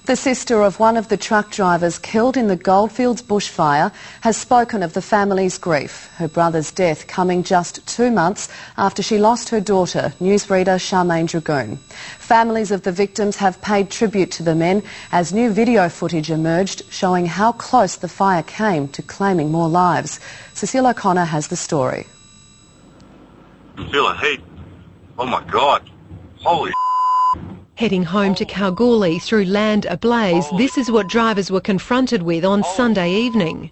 The sister of one of the truck drivers killed in the Goldfields bushfire has spoken of the family's grief, her brother's death coming just 2 months after she lost her daughter, newsreader Charmaine Dragun. Families of the victims have paid tribute to the men as new video footage emerged showing how close the fire came to claiming more lives. Cecile O'Connor has the story. I feel a heat. Oh my God. Holy Heading home to Kalgoorlie through land ablaze, this is what drivers were confronted with on Sunday evening.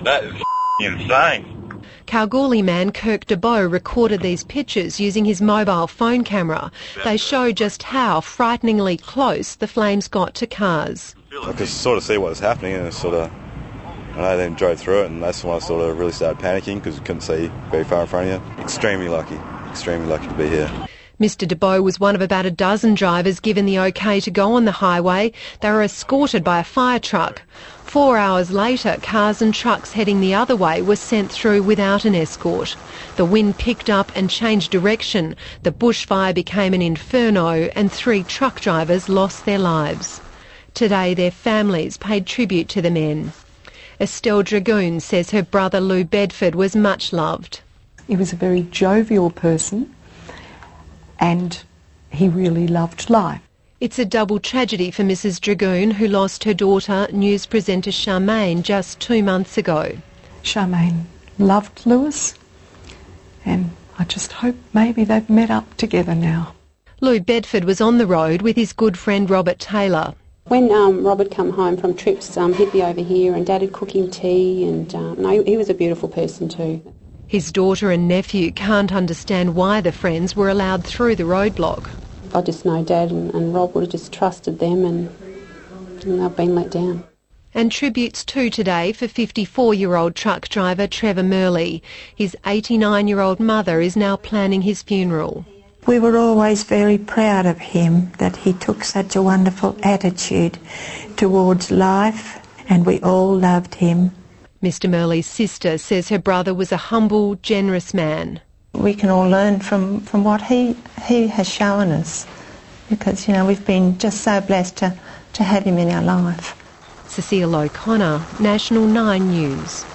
That is insane. Kalgoorlie man Kirk DeBow recorded these pictures using his mobile phone camera. They show just how frighteningly close the flames got to cars. I could sort of see what was happening and I then drove through it, and that's when I sort of really started panicking because you couldn't see very far in front of you. Extremely lucky to be here. Mr DeBow was one of about a dozen drivers given the OK to go on the highway. They were escorted by a fire truck. 4 hours later, cars and trucks heading the other way were sent through without an escort. The wind picked up and changed direction. The bushfire became an inferno and 3 truck drivers lost their lives. Today, their families paid tribute to the men. Estelle Dragun says her brother Lou Bedford was much loved. He was a very jovial person, and he really loved life. It's a double tragedy for Mrs Dragun, who lost her daughter, news presenter Charmaine, just 2 months ago. Charmaine loved Lewis, and I just hope maybe they've met up together now. Lou Bedford was on the road with his good friend Robert Taylor. When Robert come home from trips, he'd be over here and Dad would cook him tea, and no, he was a beautiful person too. His daughter and nephew can't understand why the friends were allowed through the roadblock. I just know Dad and Rob would have just trusted them, and they've been let down. And tributes too today for 54-year-old truck driver Trevor Murley. His 89-year-old mother is now planning his funeral. We were always very proud of him, that he took such a wonderful attitude towards life, and we all loved him. Mr Murley's sister says her brother was a humble, generous man. We can all learn from what he has shown us, because, you know, we've been just so blessed to have him in our life. Cecile O'Connor, National 9 News.